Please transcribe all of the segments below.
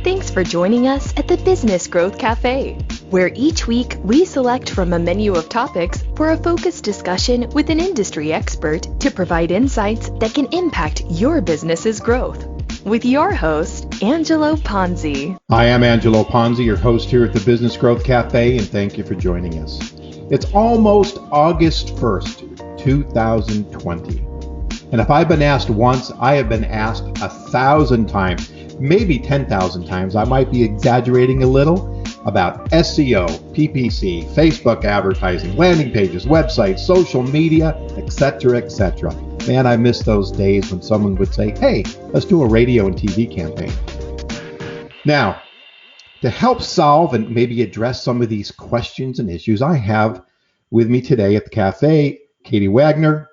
Thanks for joining us at the Business Growth Café, where each week we select from a menu of topics for a focused discussion with an industry expert to provide insights that can impact your business's growth. With your host, Angelo Ponzi. Hi, I'm Angelo Ponzi, your host here at the Business Growth Cafe, and thank you for joining us. It's almost August 1st, 2020. And if I've been asked once, I have been asked 1,000 times, maybe 10,000 times. I might be exaggerating a little about SEO, PPC, Facebook advertising, landing pages, websites, social media, etc., etc. Man, I miss those days when someone would say, hey, let's do a radio and TV campaign. Now, to help solve and maybe address some of these questions and issues, I have with me today at the cafe, Katie Wagner.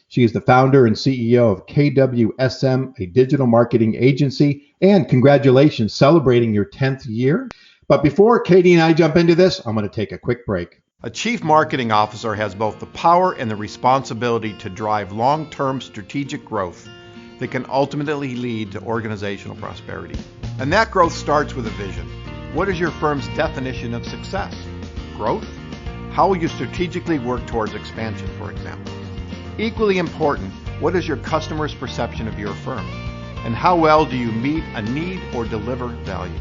She is the founder and CEO of KWSM, a digital marketing agency, and congratulations, celebrating your 10th year. But before Katie and I jump into this, I'm going to take a quick break. A chief marketing officer has both the power and the responsibility to drive long-term strategic growth that can ultimately lead to organizational prosperity. And that growth starts with a vision. What is your firm's definition of success? Growth? How will you strategically work towards expansion, for example? Equally important, what is your customer's perception of your firm? And how well do you meet a need or deliver value?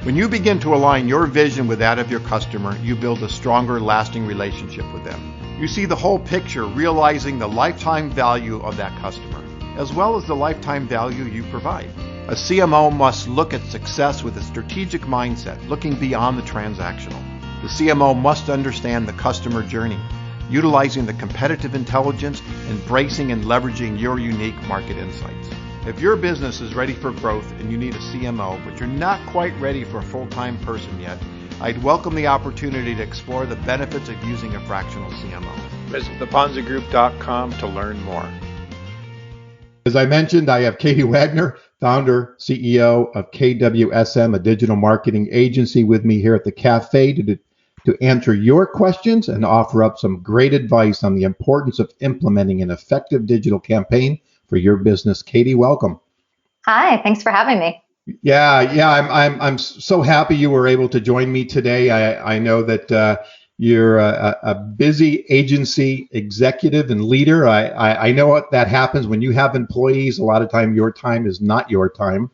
When you begin to align your vision with that of your customer, you build a stronger, lasting relationship with them. You see the whole picture, realizing the lifetime value of that customer, as well as the lifetime value you provide. A CMO must look at success with a strategic mindset, looking beyond the transactional. The CMO must understand the customer journey, utilizing the competitive intelligence, embracing and leveraging your unique market insights. If your business is ready for growth and you need a CMO, but you're not quite ready for a full-time person yet, I'd welcome the opportunity to explore the benefits of using a fractional CMO. Visit theponzigroup.com to learn more. As I mentioned, I have Katie Wagner, founder, CEO of KWSM, a digital marketing agency, with me here at the cafe to answer your questions and offer up some great advice on the importance of implementing an effective digital campaign for your business. Katie, welcome. Hi, thanks for having me. Yeah, I'm so happy you were able to join me today. I know that you're a busy agency executive and leader. I know what that happens when you have employees. A lot of time, your time is not your time.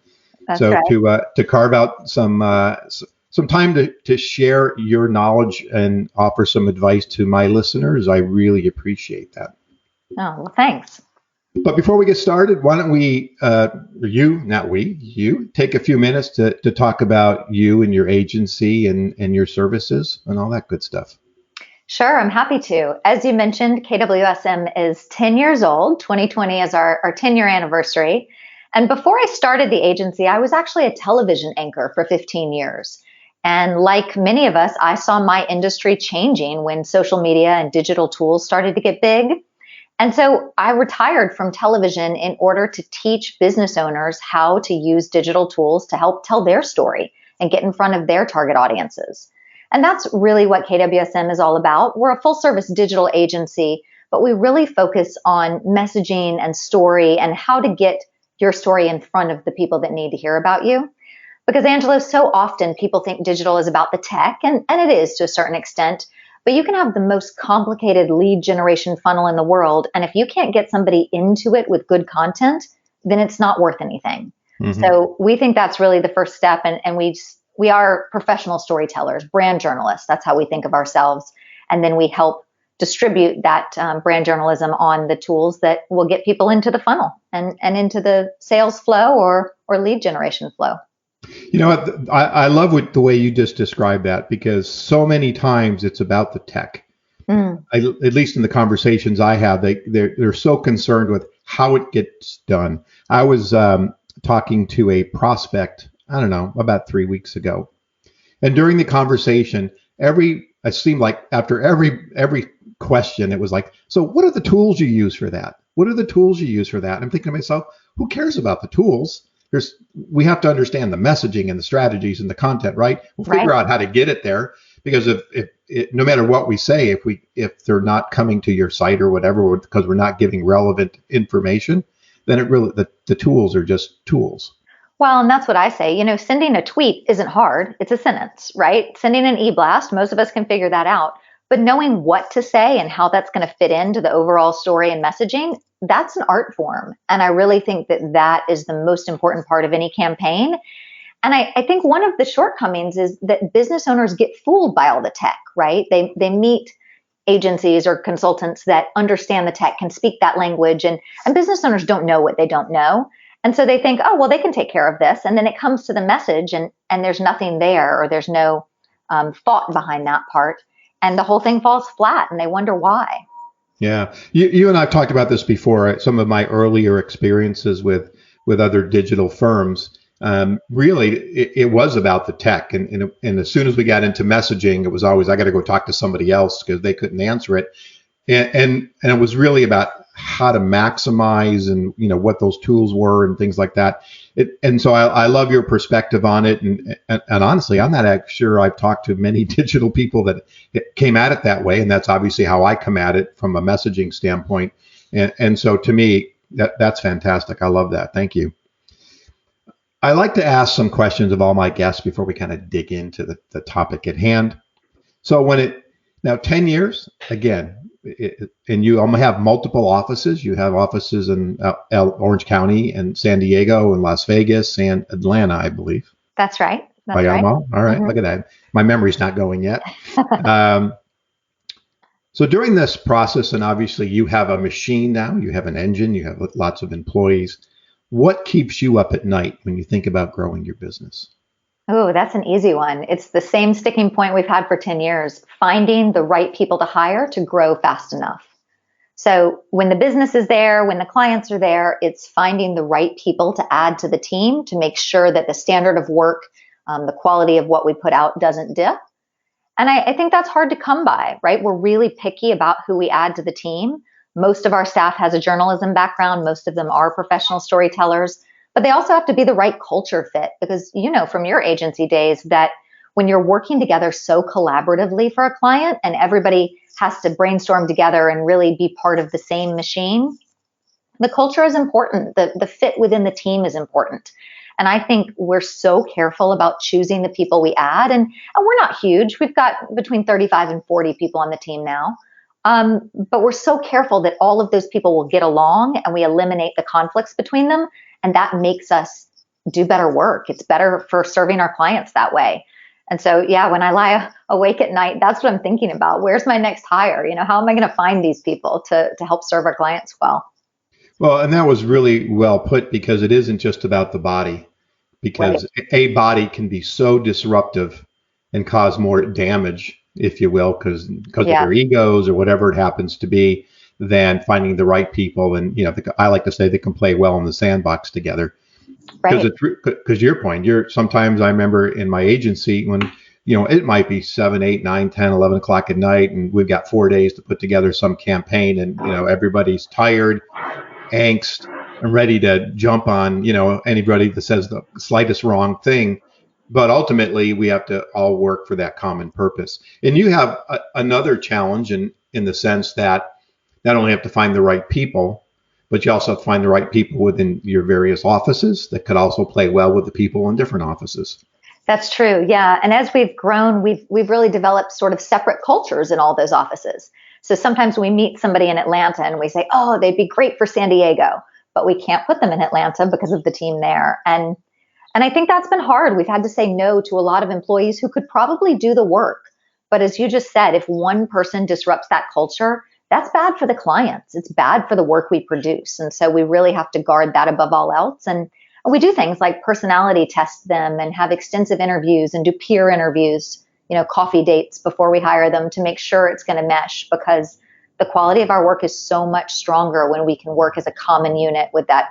That's so right. to carve out some time to share your knowledge and offer some advice to my listeners, I really appreciate that. Oh, well, thanks. But before we get started, why don't we, you, take a few minutes to talk about you and your agency and your services and all that good stuff. Sure, I'm happy to. As you mentioned, KWSM is 10 years old. 2020 is our 10-year anniversary. And before I started the agency, I was actually a television anchor for 15 years. And like many of us, I saw my industry changing when social media and digital tools started to get big. And so I retired from television in order to teach business owners how to use digital tools to help tell their story and get in front of their target audiences. And that's really what KWSM is all about. We're a full service digital agency, but we really focus on messaging and story and how to get your story in front of the people that need to hear about you. Because Angelo, so often people think digital is about the tech, and it is to a certain extent, but you can have the most complicated lead generation funnel in the world. And if you can't get somebody into it with good content, then it's not worth anything. Mm-hmm. So we think that's really the first step. And we are professional storytellers, brand journalists. That's how we think of ourselves. And then we help distribute that brand journalism on the tools that will get people into the funnel and into the sales flow or lead generation flow. You know what? I love the way you just described that, because so many times it's about the tech. At least in the conversations I have, they're so concerned with how it gets done. I was talking to a prospect, I don't know, about 3 weeks ago, and during the conversation, it seemed like after every question, it was like, so what are the tools you use for that? What are the tools you use for that? And I'm thinking to myself, who cares about the tools? We have to understand the messaging and the strategies and the content, right? We'll figure out how to get it there, because if no matter what we say, if they're not coming to your site or whatever, because we're not giving relevant information, then the tools are just tools. Well, and that's what I say. Sending a tweet isn't hard. It's a sentence, right? Sending an e-blast, most of us can figure that out. But knowing what to say and how that's going to fit into the overall story and messaging, that's an art form. And I really think that that is the most important part of any campaign. And I think one of the shortcomings is that business owners get fooled by all the tech, right? They meet agencies or consultants that understand the tech, can speak that language, and business owners don't know what they don't know. And so they think, oh, well, they can take care of this. And then it comes to the message and there's nothing there, or there's no thought behind that part. And the whole thing falls flat and they wonder why. Yeah. You and I have talked about this before. Some of my earlier experiences with other digital firms, really, it was about the tech. And as soon as we got into messaging, it was always, I got to go talk to somebody else because they couldn't answer it. And it was really about how to maximize and, what those tools were and things like that. And so I love your perspective on it. And honestly, I'm not sure I've talked to many digital people that came at it that way. And that's obviously how I come at it from a messaging standpoint. And so to me, that's fantastic. I love that. Thank you. I like to ask some questions of all my guests before we kind of dig into the topic at hand. So now 10 years, again, and you have multiple offices. You have offices in Orange County and San Diego and Las Vegas and Atlanta, I believe. That's right. I got them all? All right. Mm-hmm. Look at that. My memory's not going yet. So during this process, and obviously you have a machine now, you have an engine, you have lots of employees. What keeps you up at night when you think about growing your business? Oh, that's an easy one. It's the same sticking point we've had for 10 years, finding the right people to hire to grow fast enough. So when the business is there, when the clients are there, it's finding the right people to add to the team to make sure that the standard of work, the quality of what we put out doesn't dip. And I think that's hard to come by, right? We're really picky about who we add to the team. Most of our staff has a journalism background. Most of them are professional storytellers. But they also have to be the right culture fit because from your agency days that when you're working together so collaboratively for a client and everybody has to brainstorm together and really be part of the same machine, the culture is important. The fit within the team is important. And I think we're so careful about choosing the people we add. And we're not huge. We've got between 35 and 40 people on the team now. But we're so careful that all of those people will get along and we eliminate the conflicts between them. And that makes us do better work. It's better for serving our clients that way. And so, yeah, when I lie awake at night, that's what I'm thinking about. Where's my next hire? How am I going to find these people to help serve our clients well? Well, and that was really well put because it isn't just about the body, because right. A body can be so disruptive and cause more damage, if you will, because of their egos or whatever it happens to be, than finding the right people. And, I like to say they can play well in the sandbox together. Right. Because your point, sometimes I remember in my agency when, it might be 7, 8, 9, 10, 11 o'clock at night, and we've got 4 days to put together some campaign and, everybody's tired, angst, and ready to jump on, anybody that says the slightest wrong thing. But ultimately, we have to all work for that common purpose. And you have another challenge in the sense that not only have to find the right people, but you also have to find the right people within your various offices that could also play well with the people in different offices. That's true. Yeah. And as we've grown, we've really developed sort of separate cultures in all those offices. So sometimes we meet somebody in Atlanta and we say, oh, they'd be great for San Diego, but we can't put them in Atlanta because of the team there. And I think that's been hard. We've had to say no to a lot of employees who could probably do the work. But as you just said, if one person disrupts that culture, that's bad for the clients. It's bad for the work we produce. And so we really have to guard that above all else. And we do things like personality test them and have extensive interviews and do peer interviews, coffee dates before we hire them to make sure it's going to mesh, because the quality of our work is so much stronger when we can work as a common unit with that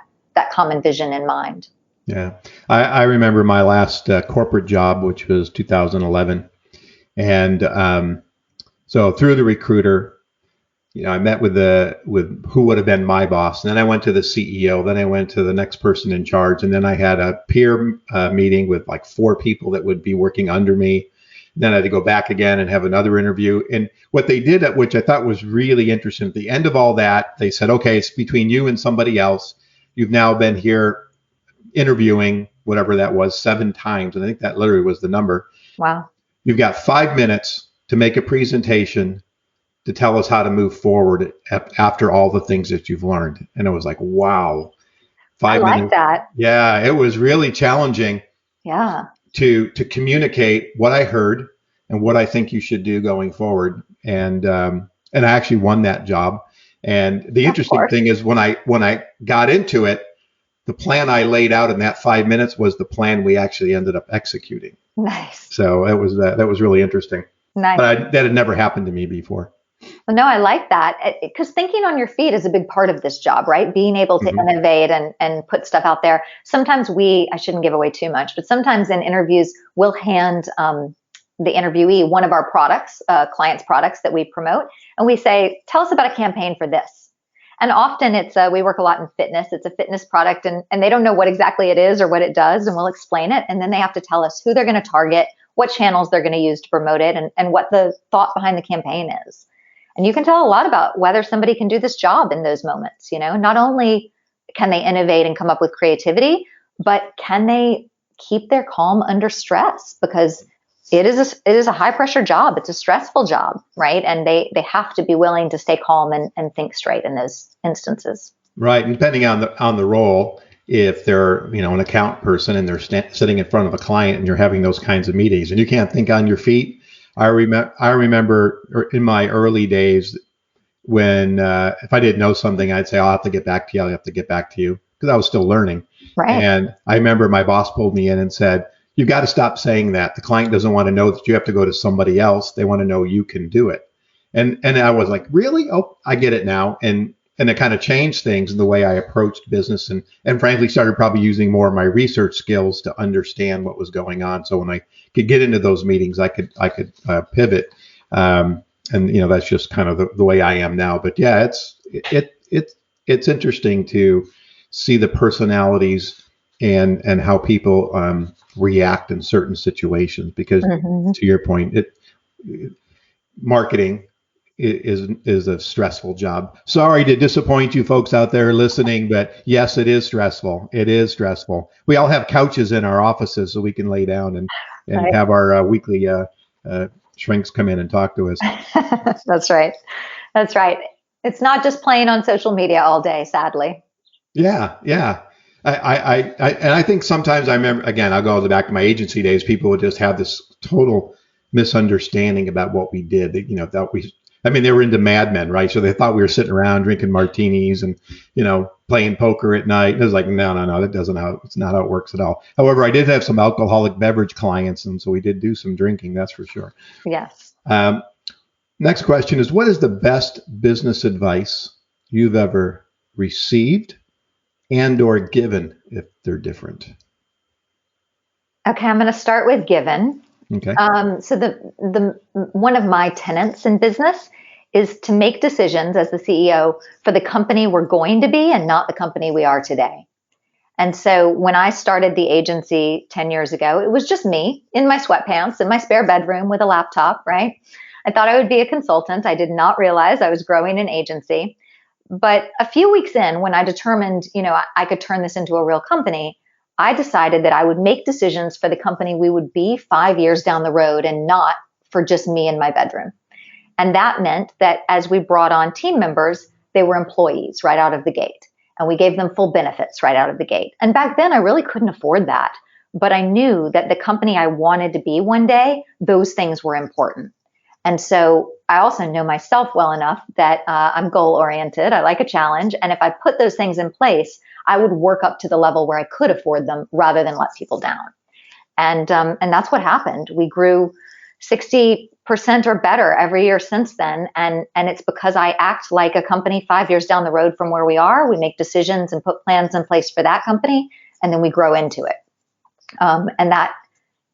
common vision in mind. Yeah. I remember my last corporate job, which was 2011. And so through the recruiter, I met with who would have been my boss. And then I went to the CEO. Then I went to the next person in charge. And then I had a peer meeting with like 4 people that would be working under me. Then I had to go back again and have another interview. And what they did, which I thought was really interesting, at the end of all that, they said, okay, it's between you and somebody else. You've now been here interviewing whatever that was, 7 times. And I think that literally was the number. Wow. You've got 5 minutes to make a presentation to tell us how to move forward after all the things that you've learned. And it was like, wow, I 5 like minutes. that. Yeah, it was really challenging Yeah. to communicate what I heard and what I think you should do going forward. And I actually won that job. And the interesting thing is when I got into it, the plan I laid out in that 5 minutes was the plan we actually ended up executing. Nice. So that was really interesting. Nice. But that had never happened to me before. Well, no, I like that, because thinking on your feet is a big part of this job, right? Being able to innovate and put stuff out there. Sometimes I shouldn't give away too much, but sometimes in interviews, we'll hand the interviewee one of our products, clients' products that we promote, and we say, tell us about a campaign for this. And often we work a lot in fitness. It's a fitness product, and they don't know what exactly it is or what it does, and we'll explain it. And then they have to tell us who they're going to target, what channels they're going to use to promote it, and what the thought behind the campaign is. And you can tell a lot about whether somebody can do this job in those moments. Not only can they innovate and come up with creativity, but can they keep their calm under stress? Because it is a high pressure job. It's a stressful job, right? And they have to be willing to stay calm and think straight in those instances. Right. And depending on the role, if they're, an account person and they're sitting in front of a client and you're having those kinds of meetings and you can't think on your feet. I remember in my early days when if I didn't know something, I'd say, I'll have to get back to you. I'll have to get back to you, because I was still learning. Right. And I remember my boss pulled me in and said, you've got to stop saying that. The client doesn't want to know that you have to go to somebody else. They want to know you can do it. And I was like, really? Oh, I get it now. And it kind of changed things in the way I approached business and frankly started probably using more of my research skills to understand what was going on. So when I could get into those meetings, I could pivot. And that's just kind of the way I am now. But yeah, it's interesting to see the personalities and how people react in certain situations, because to your point, marketing is a stressful job. Sorry to disappoint you folks out there listening, but yes, it is stressful. It is stressful. We all have couches in our offices so we can lay down and right. have our weekly shrinks come in and talk to us. That's right. That's right. It's not just playing on social media all day, sadly. Yeah. I think sometimes I remember, again, I'll go back to my agency days, people would just have this total misunderstanding about what we did. They were into Mad Men, right? So they thought we were sitting around drinking martinis and, playing poker at night. It was like, no, it's not how it works at all. However, I did have some alcoholic beverage clients, and so we did do some drinking, that's for sure. Yes. Next question is, what is the best business advice you've ever received and or given, if they're different? Okay, I'm going to start with given. Okay. So the one of my tenets in business is to make decisions as the CEO for the company we're going to be and not the company we are today. And so when I started the agency 10 years ago, it was just me in my sweatpants in my spare bedroom with a laptop, right? I thought I would be a consultant. I did not realize I was growing an agency. But a few weeks in, when I determined, I could turn this into a real company, I decided that I would make decisions for the company we would be 5 years down the road and not for just me in my bedroom. And that meant that as we brought on team members, they were employees right out of the gate. And we gave them full benefits right out of the gate. And back then, I really couldn't afford that. But I knew that the company I wanted to be one day, those things were important. And so I also know myself well enough that I'm goal-oriented. I like a challenge. And if I put those things in place, I would work up to the level where I could afford them rather than let people down. And that's what happened. We grew 60% or better every year since then. And it's because I act like a company 5 years down the road from where we are. We make decisions and put plans in place for that company, and then we grow into it. And that,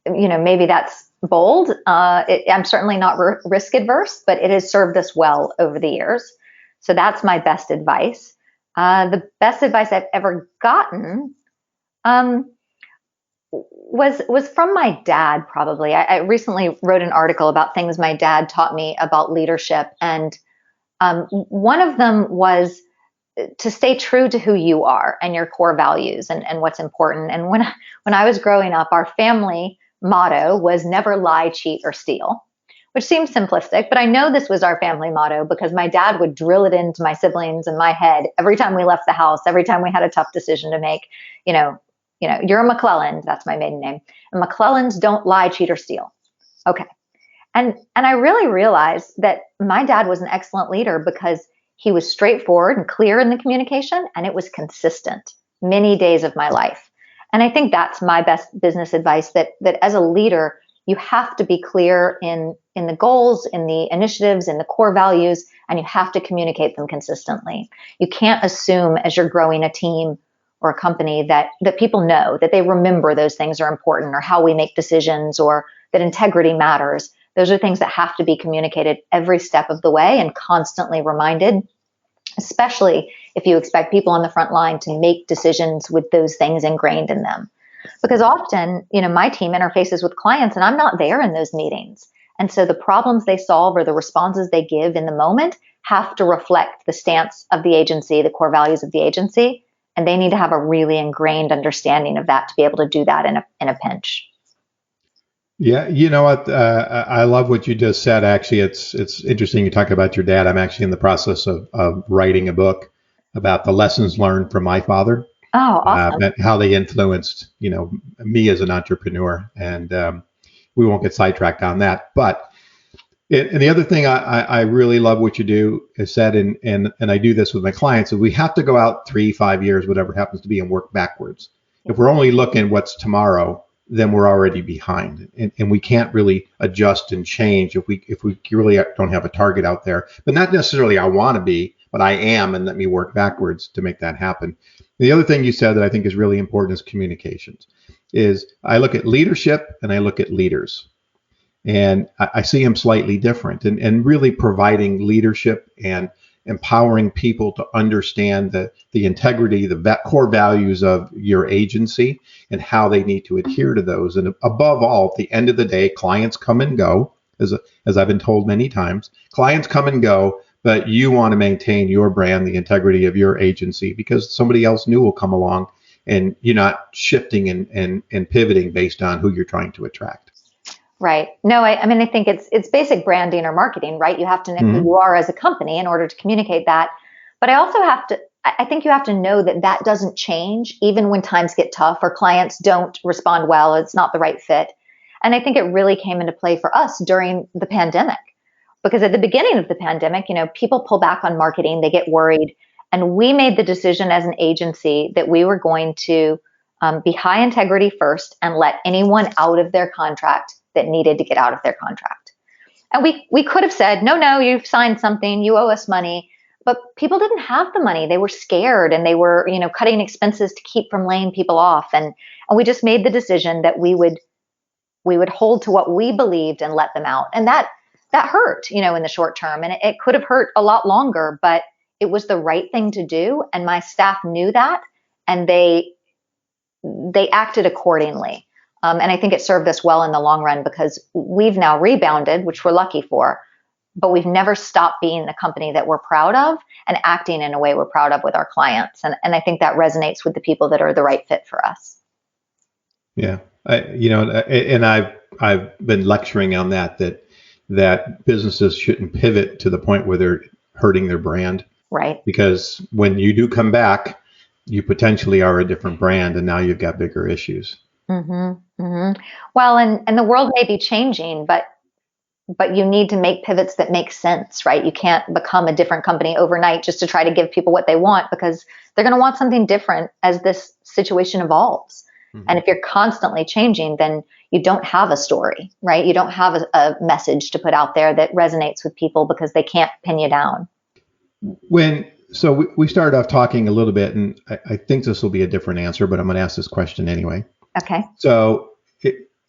maybe that's bold. I'm certainly not risk adverse, but it has served us well over the years. So that's my best advice. The best advice I've ever gotten was from my dad, probably. I recently wrote an article about things my dad taught me about leadership. And one of them was to stay true to who you are and your core values and what's important. And when I was growing up, our family motto was never lie, cheat, or steal, which seems simplistic, but I know this was our family motto because my dad would drill it into my siblings and my head every time we left the house, every time we had a tough decision to make. You're a McClellan, that's my maiden name. And McClellans don't lie, cheat, or steal. Okay. And I really realized that my dad was an excellent leader because he was straightforward and clear in the communication, and it was consistent many days of my life. And I think that's my best business advice, that as a leader, you have to be clear in the goals, in the initiatives, in the core values, and you have to communicate them consistently. You can't assume as you're growing a team or a company that people know, that they remember those things are important, or how we make decisions, or that integrity matters. Those are things that have to be communicated every step of the way and constantly reminded, especially if you expect people on the front line to make decisions with those things ingrained in them. Because often, my team interfaces with clients and I'm not there in those meetings. And so the problems they solve or the responses they give in the moment have to reflect the stance of the agency, the core values of the agency. And they need to have a really ingrained understanding of that to be able to do that in a pinch. Yeah, you know what? I love what you just said. Actually, it's interesting you talk about your dad. I'm actually in the process of writing a book about the lessons learned from my father. Oh, awesome. And how they influenced, me as an entrepreneur. And we won't get sidetracked on that. But and the other thing I really love what you do is said, and I do this with my clients, is we have to go out 3-5 years, whatever it happens to be, and work backwards. If we're only looking what's tomorrow, then we're already behind, and we can't really adjust and change if we really don't have a target out there. But not necessarily I want to be, but I am, and let me work backwards to make that happen. The other thing you said that I think is really important is communications. Is I look at leadership and I look at leaders, and I see them slightly different, and really providing leadership and empowering people to understand the integrity, the core values of your agency and how they need to adhere to those. And above all, at the end of the day, clients come and go, as I've been told many times, clients come and go, but you want to maintain your brand, the integrity of your agency, because somebody else new will come along and you're not shifting and pivoting based on who you're trying to attract. Right. No, I mean, I think it's basic branding or marketing, right? You have to know who you are as a company in order to communicate that. But I think you have to know that doesn't change even when times get tough or clients don't respond well, it's not the right fit. And I think it really came into play for us during the pandemic, because at the beginning of the pandemic, people pull back on marketing, they get worried. And we made the decision as an agency that we were going to be high integrity first and let anyone out of their contract that needed to get out of their contract. And we could have said, no, you've signed something, you owe us money. But people didn't have the money. They were scared and they were, cutting expenses to keep from laying people off. And we just made the decision that we would hold to what we believed and let them out. And that hurt, in the short term. And it could have hurt a lot longer, but it was the right thing to do. And my staff knew that, and they acted accordingly. And I think it served us well in the long run, because we've now rebounded, which we're lucky for, but we've never stopped being the company that we're proud of and acting in a way we're proud of with our clients. And I think that resonates with the people that are the right fit for us. Yeah. And I've been lecturing on that businesses shouldn't pivot to the point where they're hurting their brand. Right. Because when you do come back, you potentially are a different brand, and now you've got bigger issues. Mm-hmm, mm-hmm. Well, and the world may be changing, but you need to make pivots that make sense, right? You can't become a different company overnight just to try to give people what they want, because they're going to want something different as this situation evolves. Mm-hmm. And if you're constantly changing, then you don't have a story, right? You don't have a message to put out there that resonates with people because they can't pin you down. So we started off talking a little bit, and I think this will be a different answer, but I'm going to ask this question anyway. Okay. So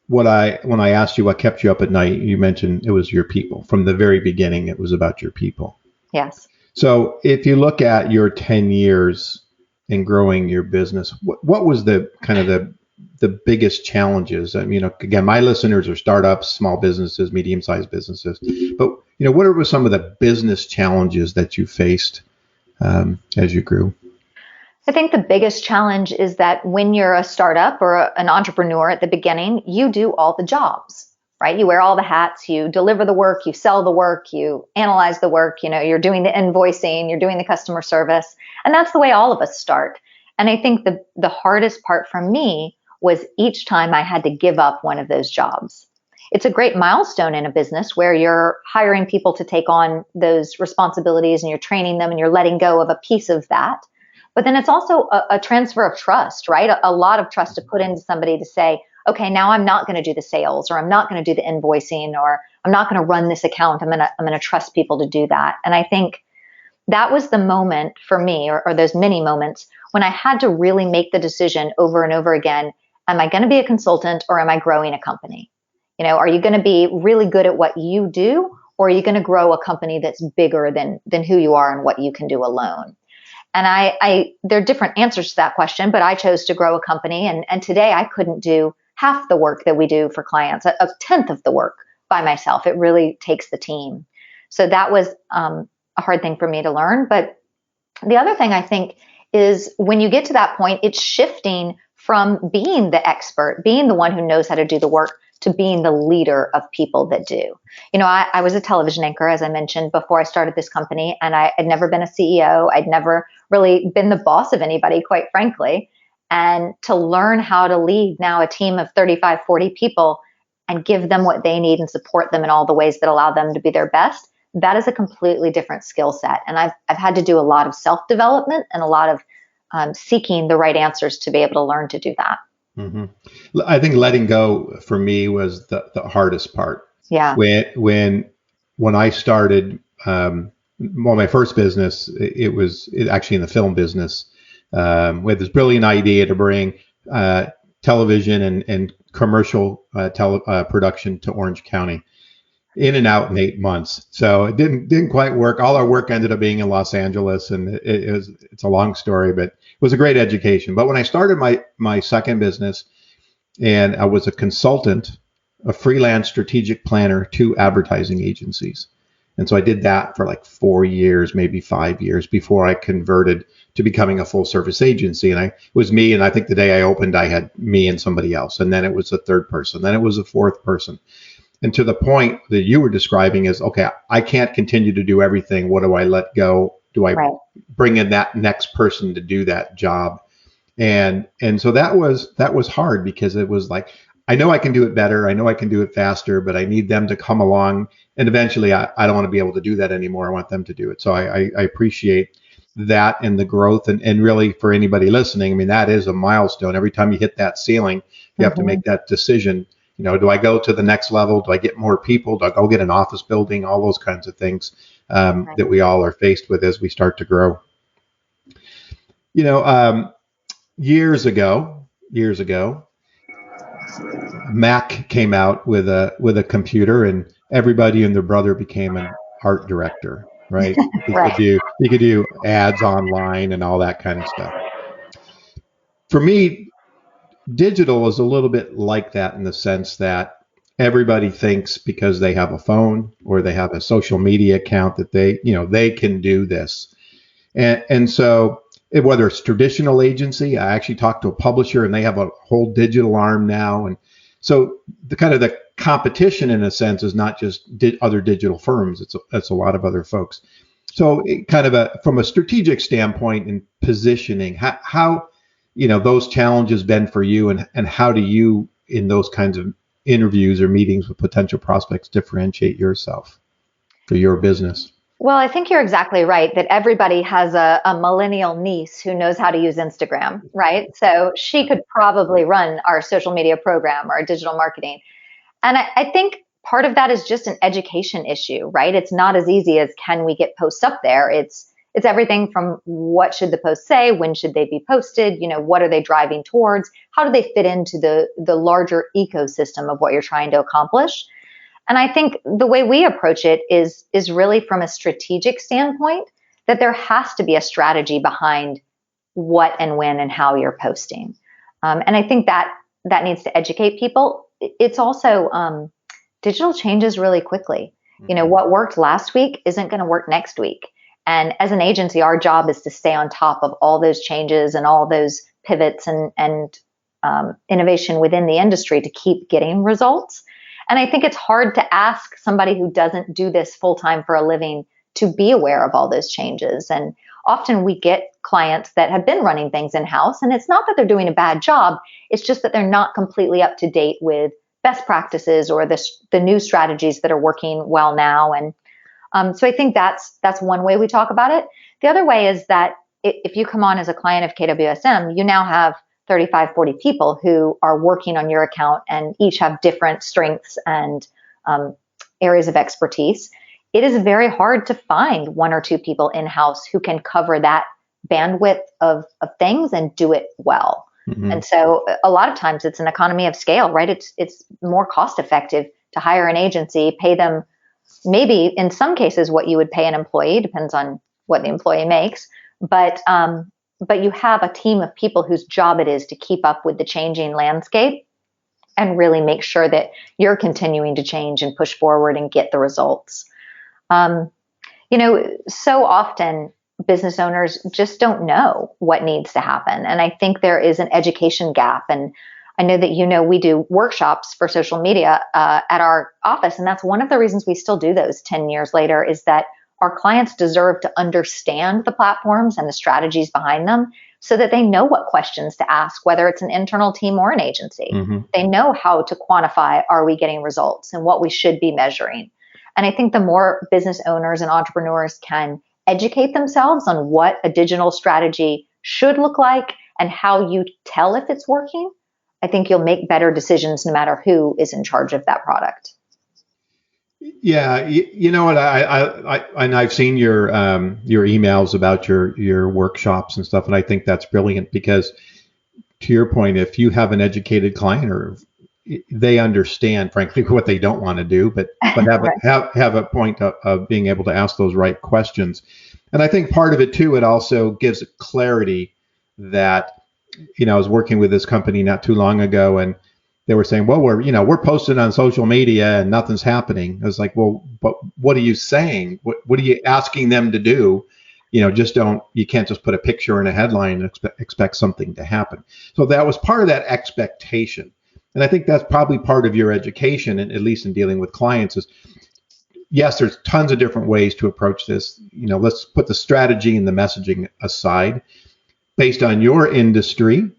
when I asked you what kept you up at night, you mentioned it was your people. From the very beginning, it was about your people. Yes. So if you look at your 10 years in growing your business, what was the kind of the biggest challenges? I mean, again, my listeners are startups, small businesses, medium-sized businesses. But what were some of the business challenges that you faced as you grew? I think the biggest challenge is that when you're a startup or an entrepreneur at the beginning, you do all the jobs, right? You wear all the hats, you deliver the work, you sell the work, you analyze the work, you're doing the invoicing, you're doing the customer service. And that's the way all of us start. And I think the hardest part for me was each time I had to give up one of those jobs. It's a great milestone in a business where you're hiring people to take on those responsibilities and you're training them and you're letting go of a piece of that. But then it's also a transfer of trust, right? A lot of trust to put into somebody to say, okay, now I'm not going to do the sales, or I'm not going to do the invoicing, or I'm not going to run this account. I'm going to trust people to do that. And I think that was the moment for me, or those many moments when I had to really make the decision over and over again. Am I going to be a consultant, or am I growing a company? Are you going to be really good at what you do, or are you going to grow a company that's bigger than who you are and what you can do alone? And there are different answers to that question, but I chose to grow a company. And today I couldn't do half the work that we do for clients, a tenth of the work by myself. It really takes the team. So that was a hard thing for me to learn. But the other thing I think is when you get to that point, it's shifting from being the expert, being the one who knows how to do the work, to being the leader of people that do. I was a television anchor, as I mentioned, before I started this company, and I had never been a CEO. I'd never really been the boss of anybody, quite frankly. And to learn how to lead now a team of 35, 40 people and give them what they need and support them in all the ways that allow them to be their best, that is a completely different skill set. And I've had to do a lot of self-development and a lot of seeking the right answers to be able to learn to do that. Mm-hmm. I think letting go for me was the hardest part. Yeah. When I started, my first business, it was actually in the film business. We had this brilliant idea to bring television and commercial production to Orange County, in and out in 8 months. So it didn't quite work. All our work ended up being in Los Angeles, and it's a long story, but it was a great education. But when I started my second business, and I was a consultant, a freelance strategic planner to advertising agencies. And so I did that for like 4 years, maybe 5 years before I converted to becoming a full service agency. And it was me. And I think the day I opened, I had me and somebody else. And then it was a third person. Then it was a fourth person. And to the point that you were describing is, okay, I can't continue to do everything. What do I let go? Do I bring in that next person to do that job? And so that was hard, because it was like, I know I can do it better. I know I can do it faster, but I need them to come along. And eventually I don't want to be able to do that anymore. I want them to do it. So I appreciate that and the growth. And really, for anybody listening, I mean, that is a milestone. Every time you hit that ceiling, you have to make that decision. Do I go to the next level? Do I get more people? Do I go get an office building? All those kinds of things that we all are faced with as we start to grow. Years ago, Mac came out with a computer, and everybody and their brother became an art director, right? You could do ads online and all that kind of stuff. For me, digital is a little bit like that, in the sense that everybody thinks because they have a phone or they have a social media account that they can do this. And so whether it's traditional agency, I actually talked to a publisher and they have a whole digital arm now. And so the competition, in a sense, is not just other digital firms. It's a lot of other folks. So from a strategic standpoint and positioning, how those challenges been for you, and how do you, in those kinds of interviews or meetings with potential prospects, differentiate yourself for your business? Well, I think you're exactly right that everybody has a millennial niece who knows how to use Instagram, right? So she could probably run our social media program or our digital marketing. And I think part of that is just an education issue, right? It's not as easy as, can we get posts up there? It's everything from what should the post say, when should they be posted, what are they driving towards, how do they fit into the larger ecosystem of what you're trying to accomplish. And I think the way we approach it is really from a strategic standpoint, that there has to be a strategy behind what and when and how you're posting. And I think that needs to educate people. It's also digital changes really quickly. What worked last week isn't going to work next week. And as an agency, our job is to stay on top of all those changes and all those pivots and innovation within the industry to keep getting results. And I think it's hard to ask somebody who doesn't do this full time for a living to be aware of all those changes. And often we get clients that have been running things in-house, and it's not that they're doing a bad job. It's just that they're not completely up to date with best practices or the new strategies that are working well now. And so I think that's one way we talk about it. The other way is that if you come on as a client of KWSM, you now have 35, 40 people who are working on your account and each have different strengths and areas of expertise. It is very hard to find one or two people in-house who can cover that bandwidth of things and do it well. Mm-hmm. And so a lot of times it's an economy of scale, right? It's more cost effective to hire an agency, pay them maybe in some cases what you would pay an employee, depends on what the employee makes. But you have a team of people whose job it is to keep up with the changing landscape and really make sure that you're continuing to change and push forward and get the results. So often business owners just don't know what needs to happen. And I think there is an education gap. And I know that, we do workshops for social media at our office. And that's one of the reasons we still do those 10 years later, is that our clients deserve to understand the platforms and the strategies behind them so that they know what questions to ask, whether it's an internal team or an agency. Mm-hmm. They know how to quantify, are we getting results, and what we should be measuring. And I think the more business owners and entrepreneurs can educate themselves on what a digital strategy should look like and how you tell if it's working, I think you'll make better decisions no matter who is in charge of that product. Yeah, you know what? I've seen your emails about your workshops and stuff, and I think that's brilliant because, to your point, if you have an educated client, or they understand, frankly, what they don't want to do, but have right. have a point of being able to ask those right questions, and I think part of it too, it also gives clarity that, I was working with this company not too long ago, and they were saying, well, we're posting on social media and nothing's happening. I was like, well, but what are you saying? What are you asking them to do? You can't just put a picture in a headline and expect something to happen. So that was part of that expectation. And I think that's probably part of your education, and at least in dealing with clients, is yes, there's tons of different ways to approach this. Let's put the strategy and the messaging aside. Based on your industry,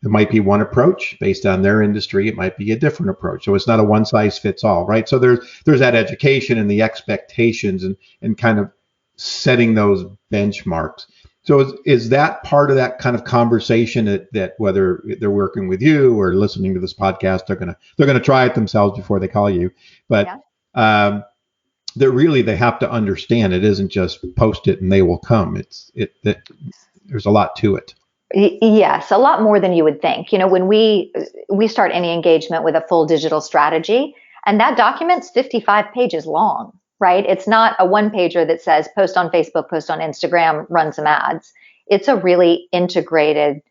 it might be one approach. Based on their industry, it might be a different approach. So it's not a one size fits all, right? So there's that education and the expectations and kind of setting those benchmarks. So is that part of that kind of conversation that whether they're working with you or listening to this podcast, they're gonna try it themselves before they call you, but that really they have to understand it isn't just post it and they will come. There's a lot to it. Yes, a lot more than you would think. When we start any engagement with a full digital strategy, and that document's 55 pages long, right? It's not a one-pager that says post on Facebook, post on Instagram, run some ads. It's a really integrated,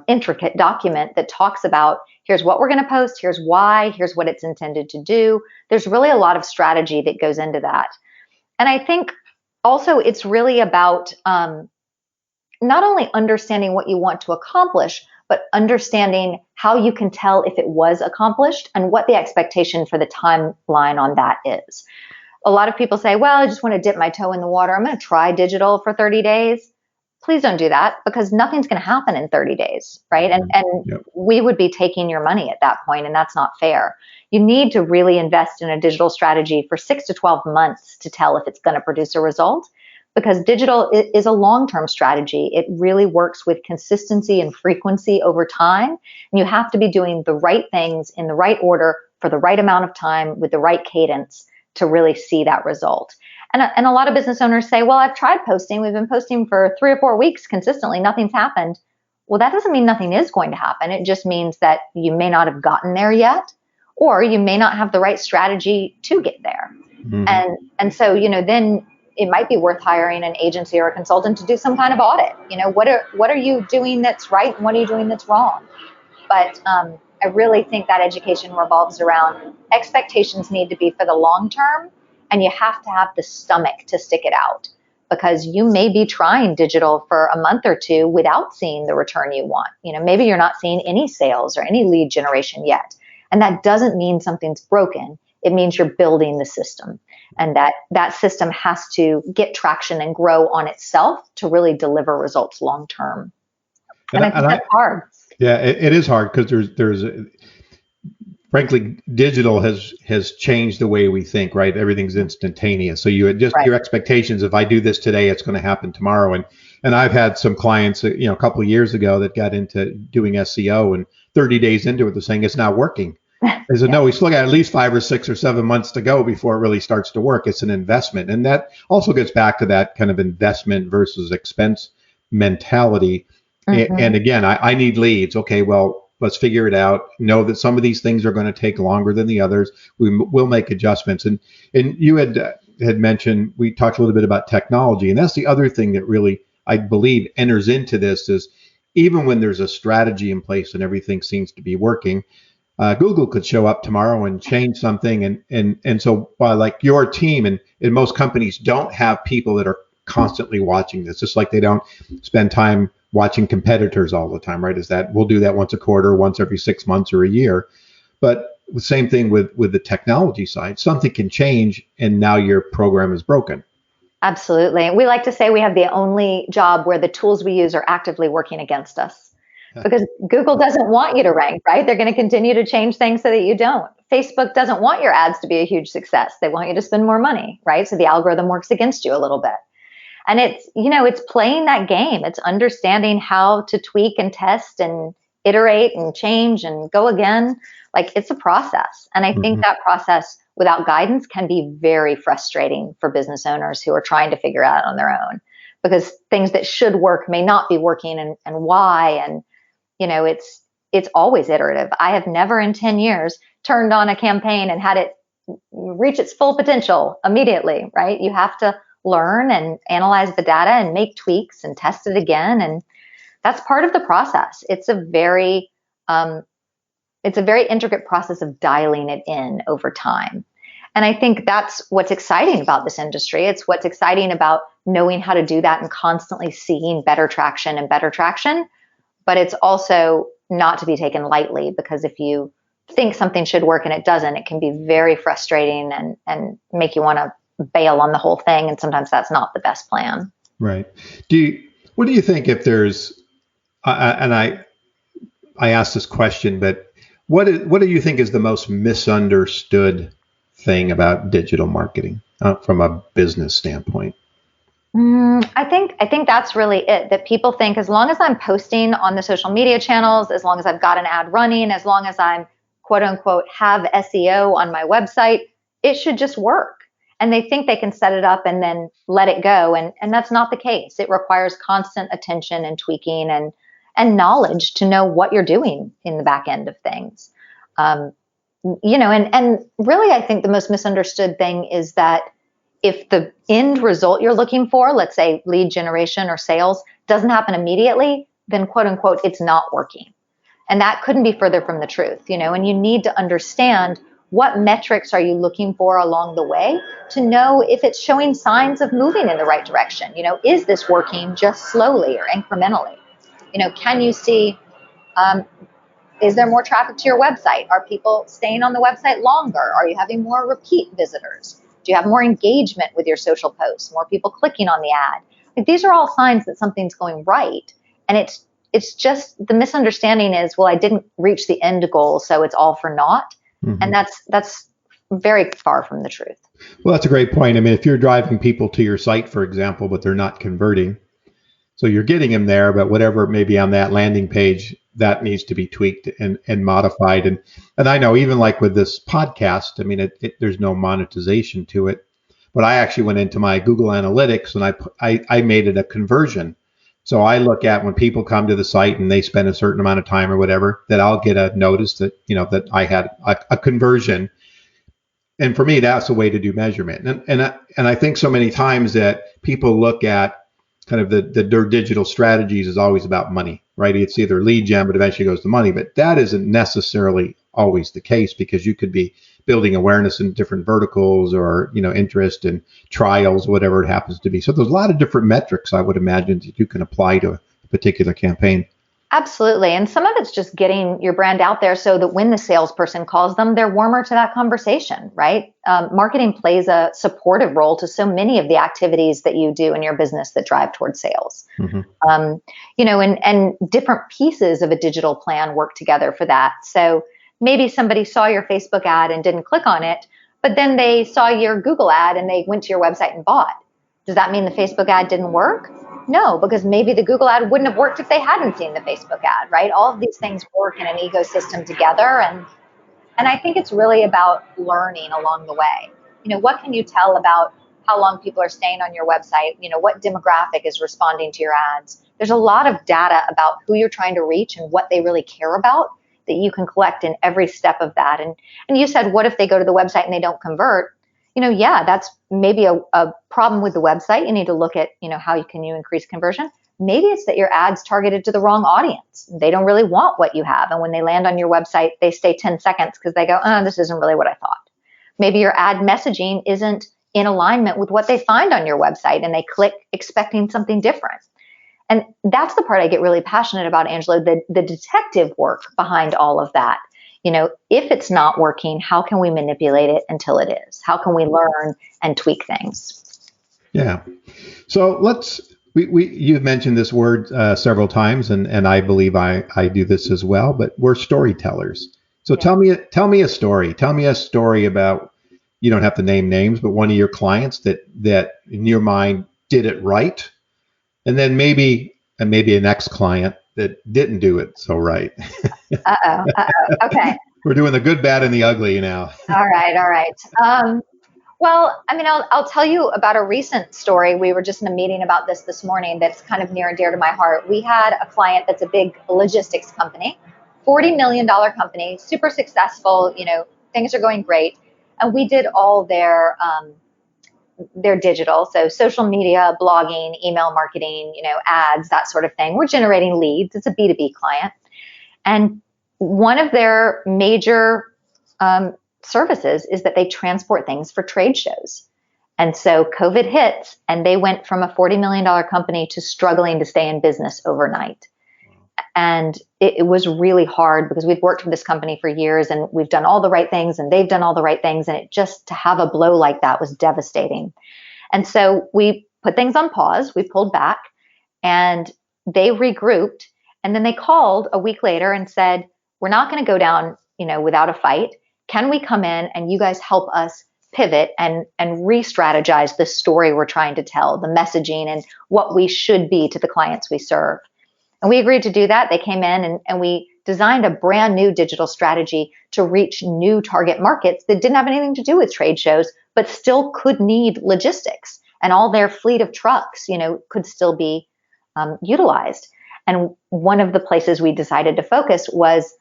intricate document that talks about, here's what we're going to post, here's why, here's what it's intended to do. There's really a lot of strategy that goes into that. And I think also it's really about not only understanding what you want to accomplish, but understanding how you can tell if it was accomplished and what the expectation for the timeline on that is. A lot of people say, well, I just want to dip my toe in the water. I'm going to try digital for 30 days. Please don't do that, because nothing's going to happen in 30 days, right? And yep. We would be taking your money at that point, and that's not fair. You need to really invest in a digital strategy for 6 to 12 months to tell if it's going to produce a result. Because digital is a long-term strategy. It really works with consistency and frequency over time. And you have to be doing the right things in the right order for the right amount of time with the right cadence to really see that result. And a lot of business owners say, well, I've tried posting. We've been posting for 3 or 4 weeks consistently. Nothing's happened. Well, that doesn't mean nothing is going to happen. It just means that you may not have gotten there yet, or you may not have the right strategy to get there. Mm-hmm. And so, then it might be worth hiring an agency or a consultant to do some kind of audit. What are you doing that's right and what are you doing that's wrong? But I really think that education revolves around expectations need to be for the long term, and you have to have the stomach to stick it out. because you may be trying digital for a month or two without seeing the return you want. Maybe you're not seeing any sales or any lead generation yet. And that doesn't mean something's broken. It means you're building the system, and that system has to get traction and grow on itself to really deliver results long term. And I think that's hard. Yeah, it is hard because there's frankly, digital has changed the way we think, right? Everything's instantaneous. So you just your expectations, if I do this today, it's going to happen tomorrow. And I've had some clients, a couple of years ago that got into doing SEO, and 30 days into it, they're saying it's not working. They said, no, we still got at least 5 or 6 or 7 months to go before it really starts to work. It's an investment. And that also gets back to that kind of investment versus expense mentality. And again, I need leads. Okay, well, let's figure it out. Know that some of these things are going to take longer than the others. We'll make adjustments. And you had mentioned, we talked a little bit about technology. And that's the other thing that really, I believe, enters into this is even when there's a strategy in place and everything seems to be working, Google could show up tomorrow and change something. And so while like your team and most companies don't have people that are constantly watching this, just like they don't spend time watching competitors all the time, right? Is that we'll do that once a quarter, once every 6 months or a year. But the same thing with the technology side, something can change and now your program is broken. Absolutely. We like to say we have the only job where the tools we use are actively working against us, because Google doesn't want you to rank, right? They're going to continue to change things so that you don't. Facebook doesn't want your ads to be a huge success. They want you to spend more money, right? So the algorithm works against you a little bit. And it's, it's playing that game. It's understanding how to tweak and test and iterate and change and go again. Like, it's a process. And I think that process without guidance can be very frustrating for business owners who are trying to figure it out on their own, because things that should work may not be working, and why. And, it's always iterative. I have never in 10 years turned on a campaign and had it reach its full potential immediately, right? You have to learn and analyze the data and make tweaks and test it again. And that's part of the process. It's a very intricate process of dialing it in over time. And I think that's what's exciting about this industry. It's what's exciting about knowing how to do that and constantly seeing better traction and better traction. But it's also not to be taken lightly, because if you think something should work and it doesn't, it can be very frustrating and make you want to bail on the whole thing. And sometimes that's not the best plan. Right. What do you think if there's, and I asked this question, but what do you think is the most misunderstood thing about digital marketing from a business standpoint? I think that's really it, that people think as long as I'm posting on the social media channels, as long as I've got an ad running, as long as I'm quote unquote have SEO on my website, it should just work. And they think they can set it up and then let it go. And that's not the case. It requires constant attention and tweaking and knowledge to know what you're doing in the back end of things. And really, I think the most misunderstood thing is that if the end result you're looking for, let's say lead generation or sales, doesn't happen immediately, then quote unquote, it's not working. And that couldn't be further from the truth, and you need to understand what metrics are you looking for along the way to know if it's showing signs of moving in the right direction. Is this working just slowly or incrementally? Can you see, is there more traffic to your website? Are people staying on the website longer? Are you having more repeat visitors? Do you have more engagement with your social posts? More people clicking on the ad? Like, these are all signs that something's going right. And it's just the misunderstanding is, well, I didn't reach the end goal, so it's all for naught. And that's very far from the truth. Well, that's a great point. I mean, if you're driving people to your site, for example, but they're not converting, so you're getting them there, but whatever may be on that landing page, that needs to be tweaked and modified. And I know even like with this podcast, I mean, there's no monetization to it, but I actually went into my Google Analytics and I made it a conversion. So I look at when people come to the site and they spend a certain amount of time or whatever, that I'll get a notice that, that I had a conversion. And for me, that's a way to do measurement. And I think so many times that people look at kind of the digital strategies is always about money, right? It's either lead gen, but eventually goes to money. But that isn't necessarily always the case, because you could be building awareness in different verticals or, interest and trials, whatever it happens to be. So there's a lot of different metrics, I would imagine, that you can apply to a particular campaign. Absolutely. And some of it's just getting your brand out there so that when the salesperson calls them, they're warmer to that conversation, right? Marketing plays a supportive role to so many of the activities that you do in your business that drive towards sales. Mm-hmm. And different pieces of a digital plan work together for that. So maybe somebody saw your Facebook ad and didn't click on it, but then they saw your Google ad and they went to your website and bought. Does that mean the Facebook ad didn't work? No, because maybe the Google ad wouldn't have worked if they hadn't seen the Facebook ad, right? All of these things work in an ecosystem together. And I think it's really about learning along the way. What can you tell about how long people are staying on your website? What demographic is responding to your ads? There's a lot of data about who you're trying to reach and what they really care about that you can collect in every step of that. And you said, what if they go to the website and they don't convert? Yeah, that's maybe a problem with the website. You need to look at, how you increase conversion. Maybe it's that your ad's targeted to the wrong audience. They don't really want what you have. And when they land on your website, they stay 10 seconds because they go, oh, this isn't really what I thought. Maybe your ad messaging isn't in alignment with what they find on your website and they click expecting something different. And that's the part I get really passionate about, Angelo, the detective work behind all of that. If it's not working, how can we manipulate it until it is? How can we learn and tweak things? Yeah. So you've mentioned this word several times, and I believe I do this as well, but we're storytellers. So yeah. Tell me a story. Tell me a story about, you don't have to name names, but one of your clients that in your mind did it right. And then maybe an ex-client that didn't do it so right. Okay. We're doing the good, bad, and the ugly now. All right. Well, I'll tell you about a recent story. We were just in a meeting about this morning that's kind of near and dear to my heart. We had a client that's a big logistics company, $40 million company, super successful, things are going great. And we did all their digital, so social media, blogging, email marketing, ads, that sort of thing. We're generating leads. It's a B2B client. And one of their major services is that they transport things for trade shows. And so COVID hits and they went from a $40 million company to struggling to stay in business overnight. And it was really hard because we've worked with this company for years and we've done all the right things and they've done all the right things. And it just to have a blow like that was devastating. And so we put things on pause. We pulled back and they regrouped. And then they called a week later and said, we're not going to go down, without a fight. Can we come in and you guys help us pivot and re-strategize the story we're trying to tell, the messaging and what we should be to the clients we serve? And we agreed to do that. They came in and we designed a brand new digital strategy to reach new target markets that didn't have anything to do with trade shows, but still could need logistics. And all their fleet of trucks, could still be utilized. And one of the places we decided to focus was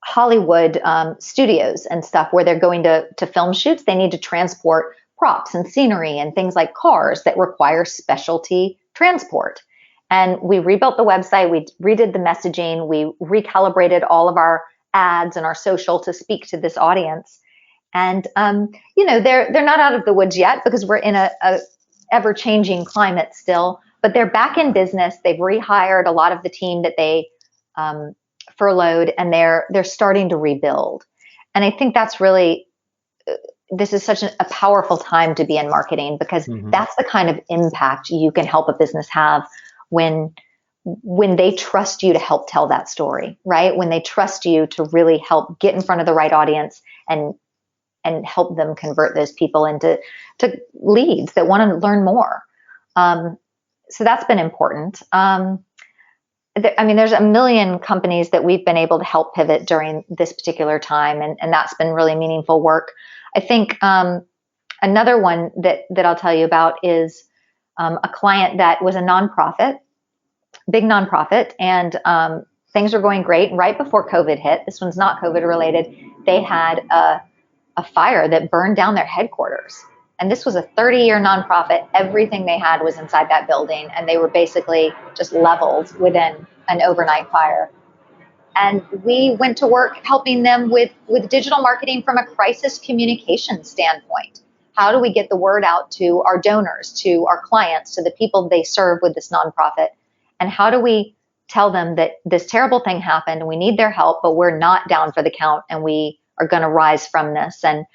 Hollywood studios and stuff where they're going to film shoots. They need to transport props and scenery and things like cars that require specialty transport. And we rebuilt the website. We redid the messaging. We recalibrated all of our ads and our social to speak to this audience. And, they're not out of the woods yet because we're in a ever-changing climate still, but they're back in business. They've rehired a lot of the team that they furloughed, and they're starting to rebuild. And I think that's really, this is such a powerful time to be in marketing because that's the kind of impact you can help a business have when they trust you to help tell that story, right? When they trust you to really help get in front of the right audience and help them convert those people into leads that want to learn more. So that's been important. There's a million companies that we've been able to help pivot during this particular time, and that's been really meaningful work. I think another one that I'll tell you about is a client that was a nonprofit, big nonprofit, and things were going great. And right before COVID hit, this one's not COVID related, they had a fire that burned down their headquarters. And this was a 30-year nonprofit. Everything they had was inside that building, and they were basically just leveled within an overnight fire. And we went to work helping them with digital marketing from a crisis communication standpoint. How do we get the word out to our donors, to our clients, to the people they serve with this nonprofit? And how do we tell them that this terrible thing happened and we need their help, but we're not down for the count and we are going to rise from this? And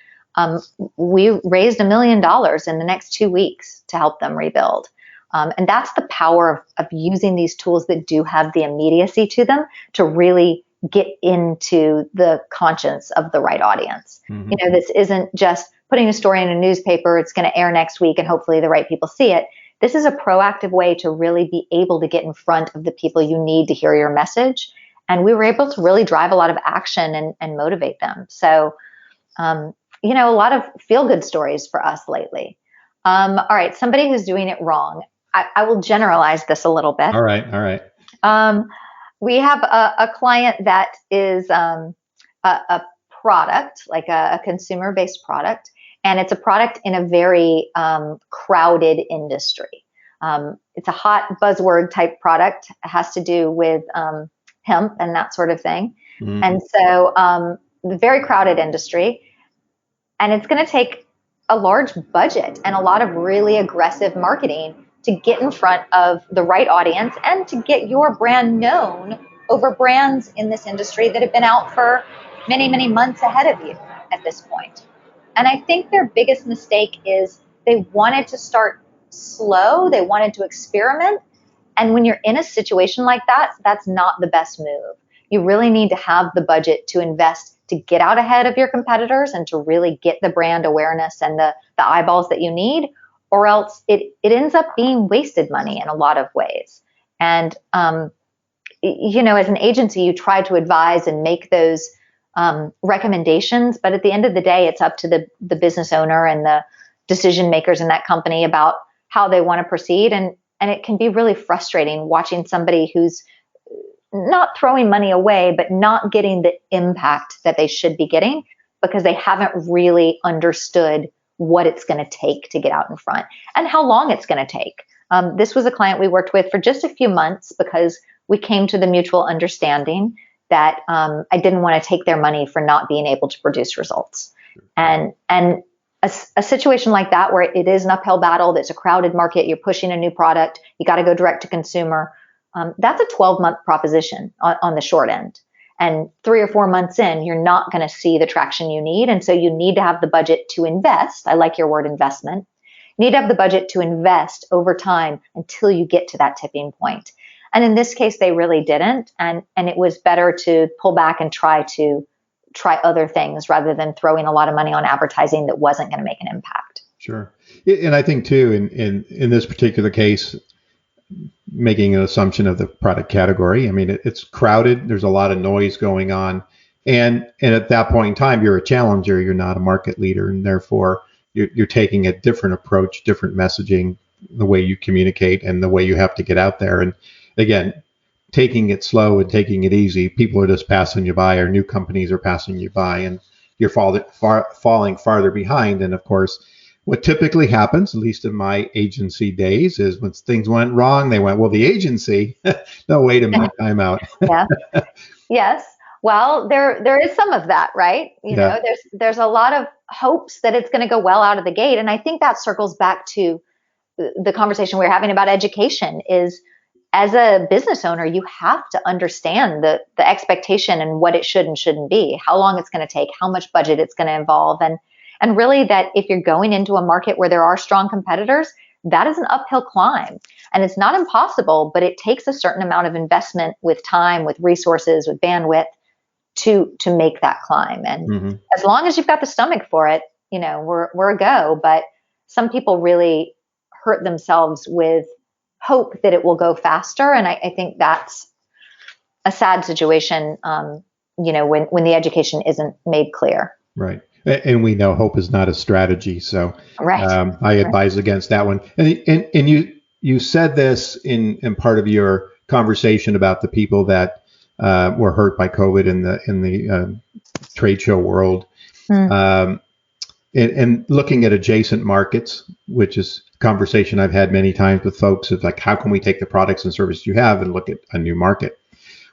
we raised $1 million in the next 2 weeks to help them rebuild. And that's the power of using these tools that do have the immediacy to them to really get into the conscience of the right audience. Mm-hmm. You know, this isn't just putting a story in a newspaper, it's going to air next week and hopefully the right people see it. This is a proactive way to really be able to get in front of the people you need to hear your message. And we were able to really drive a lot of action and motivate them. So, you know, a lot of feel-good stories for us lately. All right, somebody who's doing it wrong. I will generalize this a little bit. All right. We have a client that is a product, like a consumer-based product, and it's a product in a very crowded industry. It's a hot buzzword type product. It has to do with hemp and that sort of thing. Mm-hmm. And so very crowded industry. And it's going to take a large budget and a lot of really aggressive marketing to get in front of the right audience and to get your brand known over brands in this industry that have been out for many, many months ahead of you at this point. And I think their biggest mistake is they wanted to start slow. They wanted to experiment. And when you're in a situation like that, that's not the best move. You really need to have the budget to invest to get out ahead of your competitors and to really get the brand awareness and the eyeballs that you need, or else it ends up being wasted money in a lot of ways. And, you know, as an agency, you try to advise and make those recommendations, but at the end of the day, it's up to the business owner and the decision makers in that company about how they want to proceed. And it can be really frustrating watching somebody who's not throwing money away, but not getting the impact that they should be getting because they haven't really understood what it's going to take to get out in front and how long it's going to take. This was a client we worked with for just a few months because we came to the mutual understanding that I didn't want to take their money for not being able to produce results. And a situation like that where it is an uphill battle, that's a crowded market, you're pushing a new product, you got to go direct to consumer. That's a 12-month proposition on the short end. And 3 or 4 months in, you're not going to see the traction you need. And so you need to have the budget to invest. I like your word investment. You need to have the budget to invest over time until you get to that tipping point. And in this case, they really didn't. And it was better to pull back and try other things rather than throwing a lot of money on advertising that wasn't going to make an impact. Sure. And I think, too, in this particular case, making an assumption of the product category. I mean, it's crowded. There's a lot of noise going on. And at that point in time, you're a challenger. You're not a market leader. And therefore, you're taking a different approach, different messaging, the way you communicate and the way you have to get out there. And again, taking it slow and taking it easy, people are just passing you by, or new companies are passing you by, and you're falling farther behind. And of course, what typically happens, at least in my agency days, is when things went wrong, they went, well, the agency, no, wait a minute, I'm out. Yeah. Yes. Well, there is some of that, right? You know, there's a lot of hopes that it's going to go well out of the gate. And I think that circles back to the conversation we were having about education is, as a business owner, you have to understand the expectation and what it should and shouldn't be, how long it's going to take, how much budget it's going to involve. And really that if you're going into a market where there are strong competitors, that is an uphill climb. And it's not impossible, but it takes a certain amount of investment with time, with resources, with bandwidth to make that climb. And as long as you've got the stomach for it, you know, we're a go. But some people really hurt themselves with hope that it will go faster. And I think that's a sad situation, you know, when the education isn't made clear. Right. And we know hope is not a strategy. So right. I advise against that one. And you said this in part of your conversation about the people that were hurt by COVID in the trade show world. And looking at adjacent markets, which is a conversation I've had many times with folks, of like, how can we take the products and services you have and look at a new market?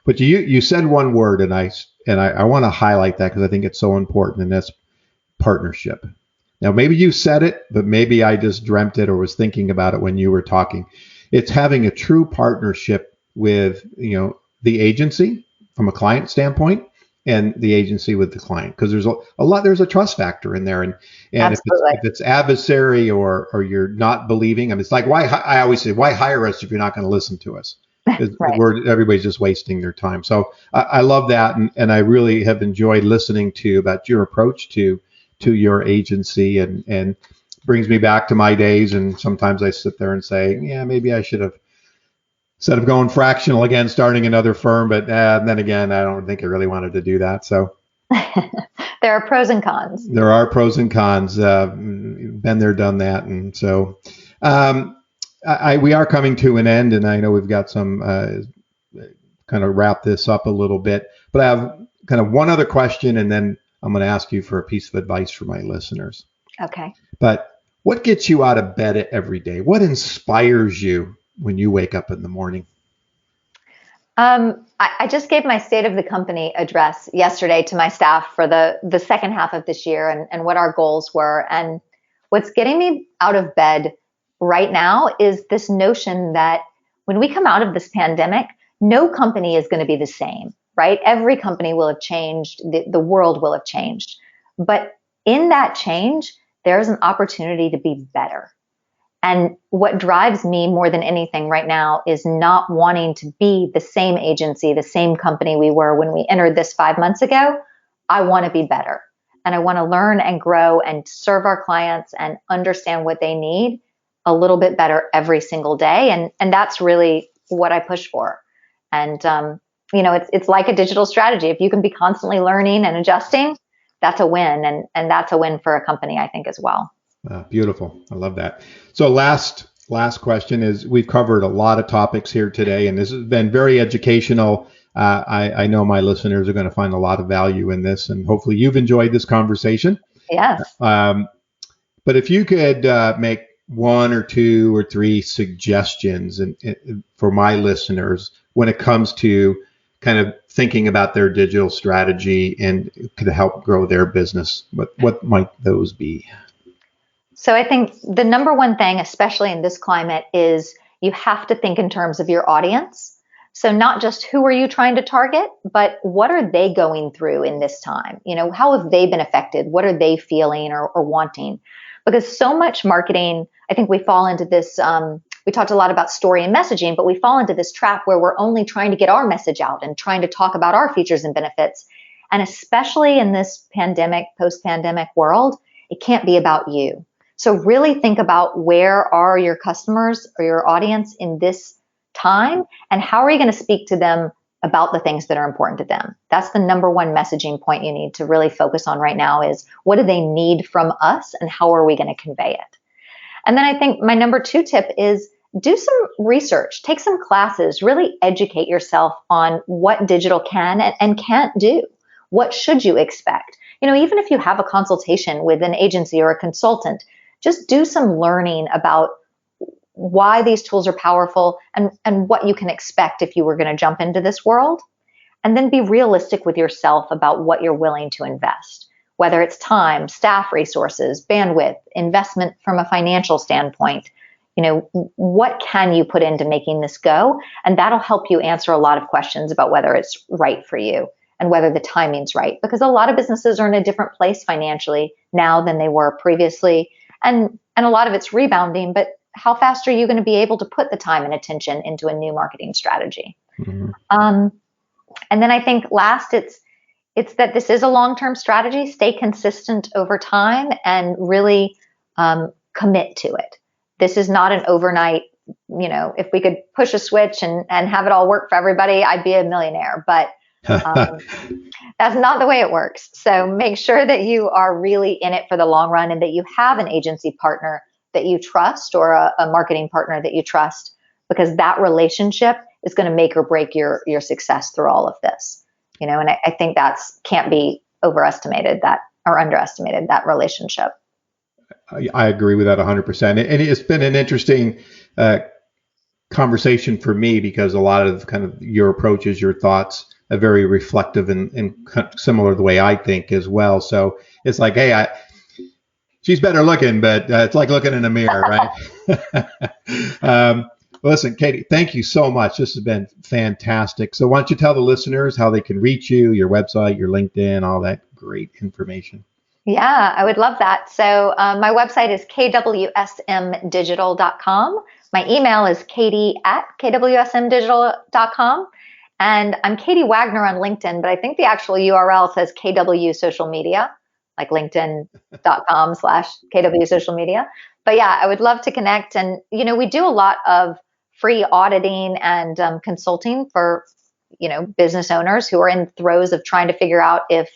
But you said one word, and I want to highlight that because I think it's so important, and that's partnership. Now, maybe you said it, but maybe I just dreamt it or was thinking about it when you were talking. It's having a true partnership with, the agency from a client standpoint and the agency with the client, because there's a trust factor in there. And if it's adversary or you're not believing, I mean, it's like, I always say, why hire us if you're not going to listen to us? Right. Everybody's just wasting their time. So I love that. And I really have enjoyed listening to you about your approach to your agency, and brings me back to my days. And sometimes I sit there and say, yeah, maybe I should have, instead of going fractional again, starting another firm. But then again, I don't think I really wanted to do that. So there are pros and cons. There are pros and cons. Been there, done that. And so we are coming to an end, and I know we've got some kind of wrap this up a little bit. But I have kind of one other question, and then I'm going to ask you for a piece of advice for my listeners. Okay. But what gets you out of bed every day? What inspires you when you wake up in the morning? I just gave my state of the company address yesterday to my staff for the second half of this year and what our goals were. And what's getting me out of bed right now is this notion that when we come out of this pandemic, no company is going to be the same. Right? Every company will have changed. The world will have changed. But in that change, there's an opportunity to be better. And what drives me more than anything right now is not wanting to be the same agency, the same company we were when we entered this 5 months ago. I want to be better. And I want to learn and grow and serve our clients and understand what they need a little bit better every single day. And that's really what I push for. And, it's like a digital strategy. If you can be constantly learning and adjusting, that's a win. And that's a win for a company, I think, as well. Beautiful. I love that. So last question is, we've covered a lot of topics here today, and this has been very educational. I know my listeners are going to find a lot of value in this, and hopefully you've enjoyed this conversation. Yes. But if you could make one or two or three suggestions for my listeners when it comes to kind of thinking about their digital strategy and could help grow their business, what might those be? So I think the number one thing, especially in this climate, is you have to think in terms of your audience. So not just who are you trying to target, but what are they going through in this time? How have they been affected? What are they feeling or wanting? Because so much marketing, I think we fall into this, we talked a lot about story and messaging, but we fall into this trap where we're only trying to get our message out and trying to talk about our features and benefits. And especially in this pandemic, post-pandemic world, it can't be about you. So really think about where are your customers or your audience in this time, and how are you going to speak to them about the things that are important to them? That's the number one messaging point you need to really focus on right now is what do they need from us and how are we going to convey it? And then I think my number two tip is do some research, take some classes, really educate yourself on what digital can and can't do. What should you expect? Even if you have a consultation with an agency or a consultant, just do some learning about why these tools are powerful and what you can expect if you were going to jump into this world. And then be realistic with yourself about what you're willing to invest, whether it's time, staff resources, bandwidth, investment from a financial standpoint. What can you put into making this go? And that'll help you answer a lot of questions about whether it's right for you and whether the timing's right. Because a lot of businesses are in a different place financially now than they were previously. And a lot of it's rebounding, but how fast are you going to be able to put the time and attention into a new marketing strategy? Mm-hmm. And then I think last, it's that this is a long-term strategy. Stay consistent over time and really commit to it. This is not an overnight, if we could push a switch and have it all work for everybody, I'd be a millionaire. But that's not the way it works. So make sure that you are really in it for the long run and that you have an agency partner that you trust or a marketing partner that you trust, because that relationship is going to make or break your success through all of this. And I think that's can't be overestimated or underestimated, that relationship. I agree with that 100%. And it's been an interesting conversation for me because a lot of kind of your approaches, your thoughts are very reflective and similar to the way I think as well. So it's like, hey, she's better looking, but it's like looking in a mirror, right? Listen, Katie, thank you so much. This has been fantastic. So why don't you tell the listeners how they can reach you, your website, your LinkedIn, all that great information. Yeah, I would love that. So my website is kwsmdigital.com. My email is katie@kwsmdigital.com. And I'm Katie Wagner on LinkedIn, but I think the actual URL says KW Social Media, like linkedin.com/KW Social Media. But yeah, I would love to connect. And, we do a lot of free auditing and consulting for, business owners who are in throes of trying to figure out if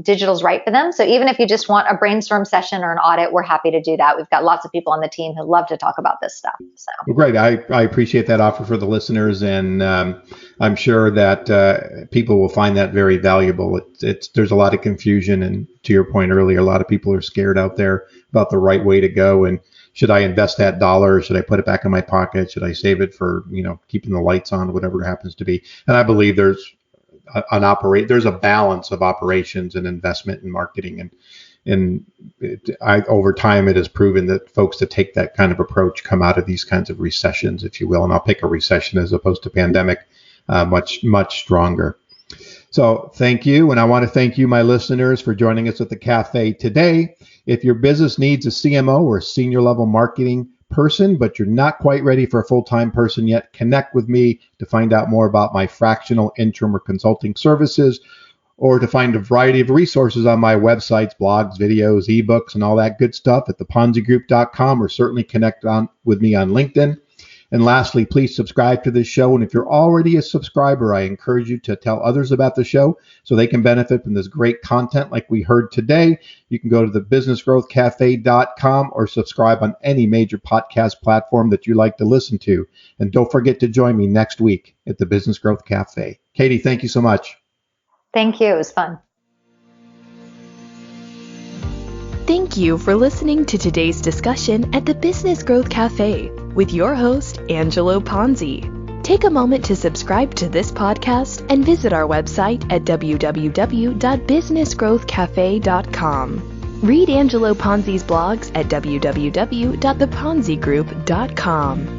digital's right for them. So even if you just want a brainstorm session or an audit, we're happy to do that. We've got lots of people on the team who love to talk about this stuff. So well, great. I appreciate that offer for the listeners, and I'm sure that people will find that very valuable. There's a lot of confusion, and to your point earlier, a lot of people are scared out there about the right way to go. And should I invest that dollar? Or should I put it back in my pocket? Should I save it for keeping the lights on, whatever it happens to be? And I believe there's a balance of operations and investment and marketing, and over time it has proven that folks that take that kind of approach come out of these kinds of recessions, if you will, and I'll pick a recession as opposed to pandemic, much stronger. So thank you, and I want to thank you, my listeners, for joining us at the Café today. If your business needs a CMO or a senior level marketing person, but you're not quite ready for a full-time person yet, connect with me to find out more about my fractional, interim, or consulting services, or to find a variety of resources on my websites, blogs, videos, ebooks, and all that good stuff at theponzigroup.com, or certainly connect with me on LinkedIn. And lastly, please subscribe to this show. And if you're already a subscriber, I encourage you to tell others about the show so they can benefit from this great content like we heard today. You can go to thebusinessgrowthcafe.com or subscribe on any major podcast platform that you like to listen to. And don't forget to join me next week at the Business Growth Cafe. Katie, thank you so much. thank you. It was fun. Thank you for listening to today's discussion at the Business Growth Cafe with your host, Angelo Ponzi. Take a moment to subscribe to this podcast and visit our website at www.businessgrowthcafe.com. Read Angelo Ponzi's blogs at www.theponzigroup.com.